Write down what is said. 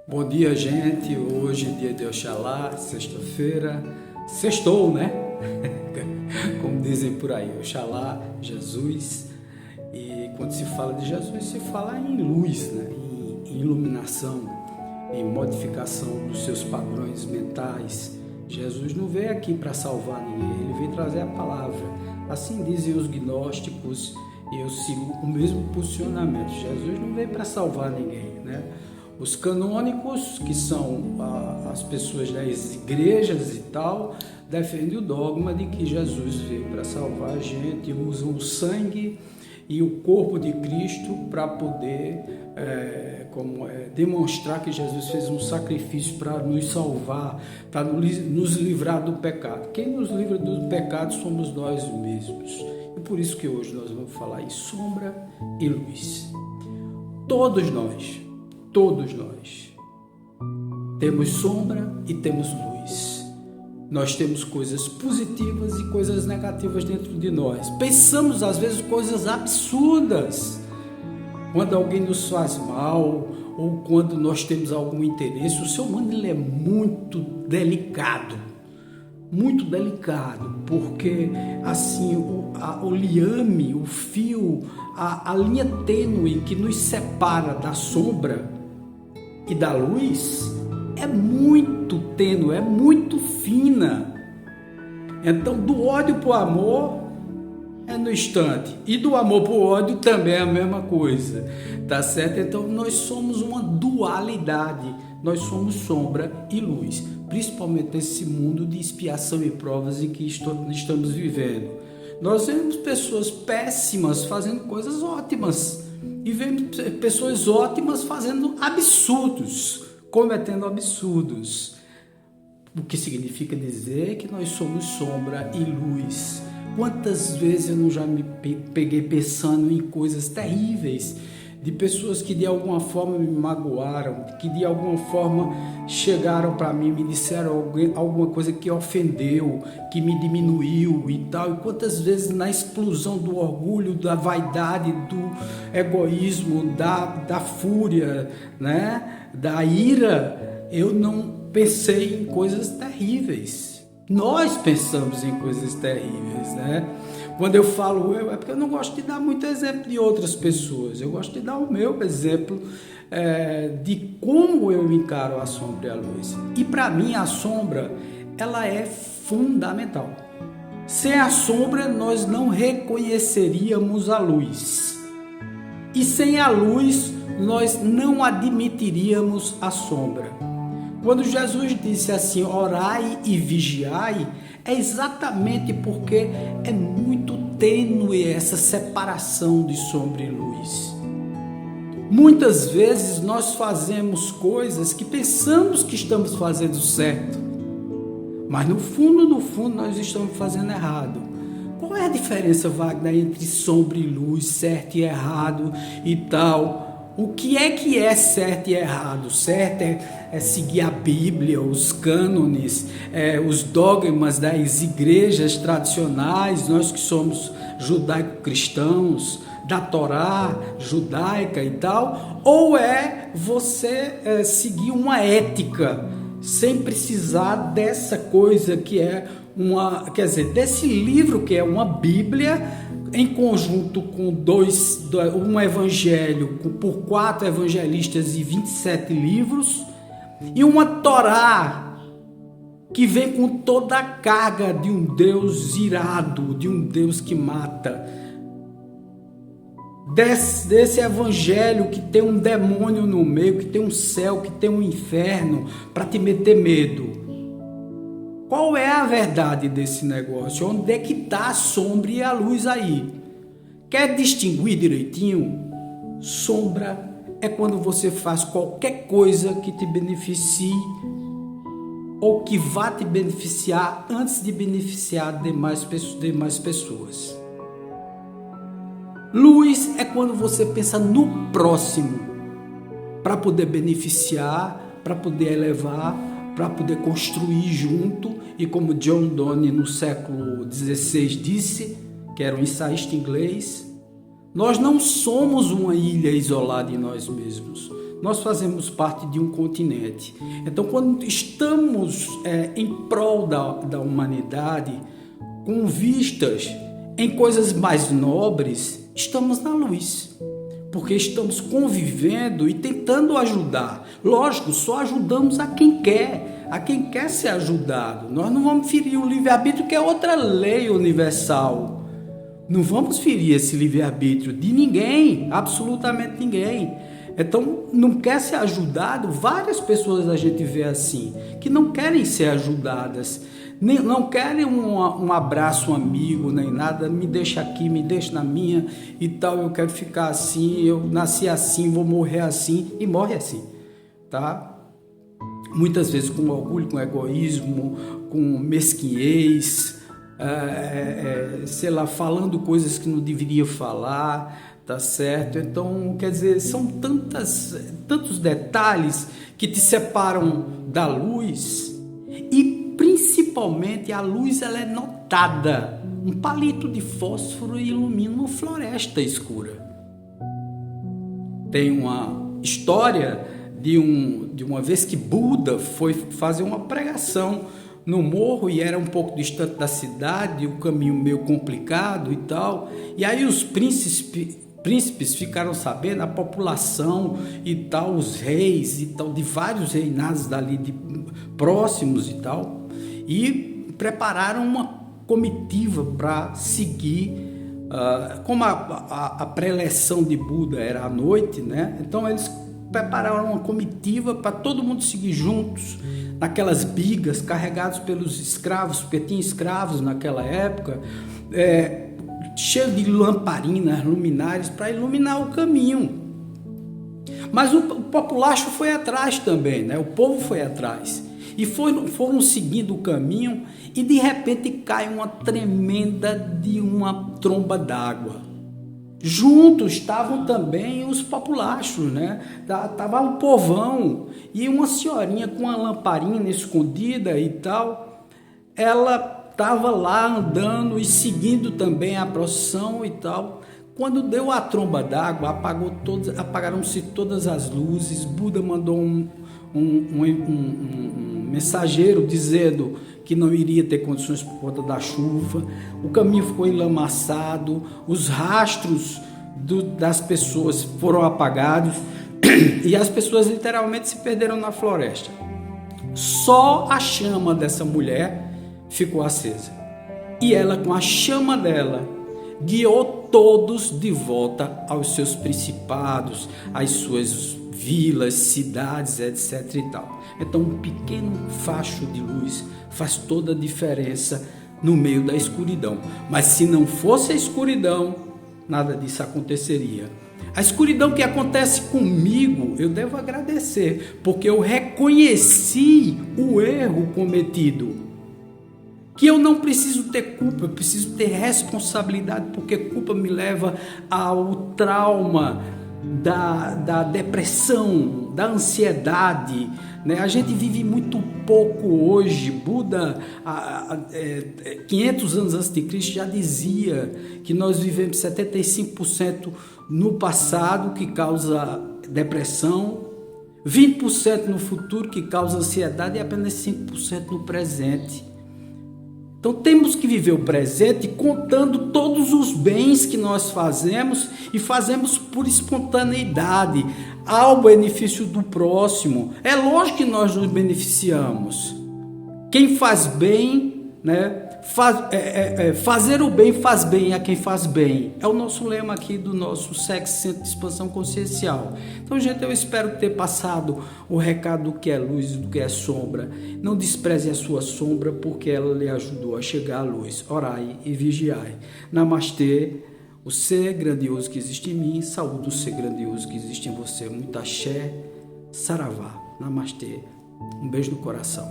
Bom dia, gente. Hoje, dia de Oxalá, sexta-feira. Sextou, né? Como dizem por aí, Oxalá, Jesus. E quando se fala de Jesus, se fala em luz, né? Em iluminação, em modificação dos seus padrões mentais. Jesus não veio aqui para salvar ninguém, ele veio trazer a palavra. Assim dizem os gnósticos, e eu sigo o mesmo posicionamento. Jesus não veio para salvar ninguém, né? Os canônicos, que são as pessoas das igrejas e tal, defendem o dogma de que Jesus veio para salvar a gente, usam o sangue e o corpo de Cristo para poder demonstrar que Jesus fez um sacrifício para nos salvar, para nos livrar do pecado. Quem nos livra do pecado somos nós mesmos. E por isso que hoje nós vamos falar em sombra e luz. Todos nós temos sombra e temos luz. Nós temos coisas positivas e coisas negativas dentro de nós. Pensamos às vezes coisas absurdas. Quando alguém nos faz mal ou quando nós temos algum interesse, o ser humano ele é muito delicado, porque assim o liame, o fio, a linha tênue que nos separa da sombra e da luz é muito tênue, é muito fina. Então, do ódio para o amor é no instante, e do amor para o ódio também é a mesma coisa, tá certo? Então, nós somos uma dualidade, nós somos sombra e luz, principalmente nesse mundo de expiação e provas em que estamos vivendo. Nós vemos pessoas péssimas fazendo coisas ótimas, e vemos pessoas ótimas fazendo absurdos, cometendo absurdos. O que significa dizer que nós somos sombra e luz. Quantas vezes eu não já me peguei pensando em coisas terríveis, de pessoas que de alguma forma me magoaram, que de alguma forma chegaram para mim, me disseram alguma coisa que ofendeu, que me diminuiu e tal. E quantas vezes na explosão do orgulho, da vaidade, do egoísmo, da fúria, né? Da ira, eu não pensei em coisas terríveis. Nós pensamos em coisas terríveis, né? Quando eu falo eu, é porque eu não gosto de dar muito exemplo de outras pessoas. Eu gosto de dar o meu exemplo de como eu encaro a sombra e a luz. E para mim a sombra, ela é fundamental. Sem a sombra nós não reconheceríamos a luz. E sem a luz nós não admitiríamos a sombra. Quando Jesus disse assim, orai e vigiai, é exatamente porque é muito tênue essa separação de sombra e luz. Muitas vezes nós fazemos coisas que pensamos que estamos fazendo certo, mas no fundo nós estamos fazendo errado. Qual é a diferença, Wagner, entre sombra e luz, certo e errado e tal? O que é certo e errado? Certo é seguir a Bíblia, os cânones, os dogmas das igrejas tradicionais, nós que somos judaico-cristãos, da Torá judaica e tal, ou é você seguir uma ética, sem precisar dessa coisa que é desse livro que é uma Bíblia, em conjunto com um evangelho por 4 evangelistas e 27 livros, e uma Torá que vem com toda a carga de um Deus irado, de um Deus que mata. Desse evangelho que tem um demônio no meio, que tem um céu, que tem um inferno, para te meter medo. Qual é a verdade desse negócio? Onde é que está a sombra e a luz aí? Quer distinguir direitinho? Sombra é quando você faz qualquer coisa que te beneficie ou que vá te beneficiar antes de beneficiar demais pessoas. Luz é quando você pensa no próximo para poder beneficiar, para poder elevar, para poder construir junto, e como John Donne no século XVI disse, que era um ensaísta inglês, nós não somos uma ilha isolada em nós mesmos, nós fazemos parte de um continente. Então, quando estamos em prol da humanidade, com vistas em coisas mais nobres, estamos na luz, porque estamos convivendo e tentando ajudar. Lógico, só ajudamos a quem quer ser ajudado. Nós não vamos ferir o livre-arbítrio, que é outra lei universal. Não vamos ferir esse livre-arbítrio de ninguém, absolutamente ninguém. Então, não quer ser ajudado, várias pessoas a gente vê assim, que não querem ser ajudadas, não querem um abraço, um amigo, nem nada, me deixa aqui, me deixa na minha e tal, eu quero ficar assim, eu nasci assim, vou morrer assim, e morre assim, tá? Muitas vezes com orgulho, com egoísmo, com mesquinhez, sei lá, falando coisas que não deveria falar, tá certo? Então, quer dizer, são tantos detalhes que te separam da luz, e principalmente a luz, ela é notada. Um palito de fósforo ilumina uma floresta escura. Tem uma história de uma vez que Buda foi fazer uma pregação no morro, e era um pouco distante da cidade, o caminho meio complicado e tal, e aí os príncipes ficaram sabendo, a população e tal, os reis e tal, de vários reinados dali próximos e tal, e prepararam uma comitiva para seguir, como a preleção de Buda era à noite, né? Então eles prepararam uma comitiva para todo mundo seguir juntos, naquelas bigas carregados pelos escravos, porque tinha escravos naquela época, cheio de lamparinas, luminárias, para iluminar o caminho. Mas o populacho foi atrás também, né? O povo foi atrás. E foram seguindo o caminho, e de repente cai uma tremenda de uma tromba d'água. Juntos estavam também os populachos, né? Tava o povão, e uma senhorinha com uma lamparina escondida e tal, ela estava lá andando e seguindo também a procissão e tal. Quando deu a tromba d'água, apagaram-se todas as luzes. Buda mandou um mensageiro dizendo que não iria ter condições por conta da chuva. O caminho ficou enlamaçado, os rastros das pessoas foram apagados e as pessoas literalmente se perderam na floresta. Só a chama dessa mulher ficou acesa, e ela, com a chama dela, guiou todos de volta aos seus principados, às suas vilas, cidades, etc. e tal. Então, um pequeno facho de luz faz toda a diferença no meio da escuridão. Mas se não fosse a escuridão, nada disso aconteceria. A escuridão que acontece comigo, eu devo agradecer, porque eu reconheci o erro cometido. Que eu não preciso ter culpa, eu preciso ter responsabilidade, porque culpa me leva ao trauma da depressão, da ansiedade, né? A gente vive muito pouco hoje. Buda, 500 anos antes de Cristo, já dizia que nós vivemos 75% no passado, que causa depressão, 20% no futuro, que causa ansiedade, e apenas 5% no presente. Então temos que viver o presente contando todos os bens que nós fazemos, e fazemos por espontaneidade, ao benefício do próximo. É lógico que nós nos beneficiamos. Quem faz bem, né? Fazer o bem faz bem a quem faz bem. É o nosso lema aqui do nosso SEC, Centro de Expansão Consciencial. Então, gente, eu espero ter passado o recado do que é luz e do que é sombra. Não despreze a sua sombra, porque ela lhe ajudou a chegar à luz. Orai e vigiai. Namastê. O ser grandioso que existe em mim, saúde o ser grandioso que existe em você. Muito axé, saravá. Namastê. Um beijo no coração.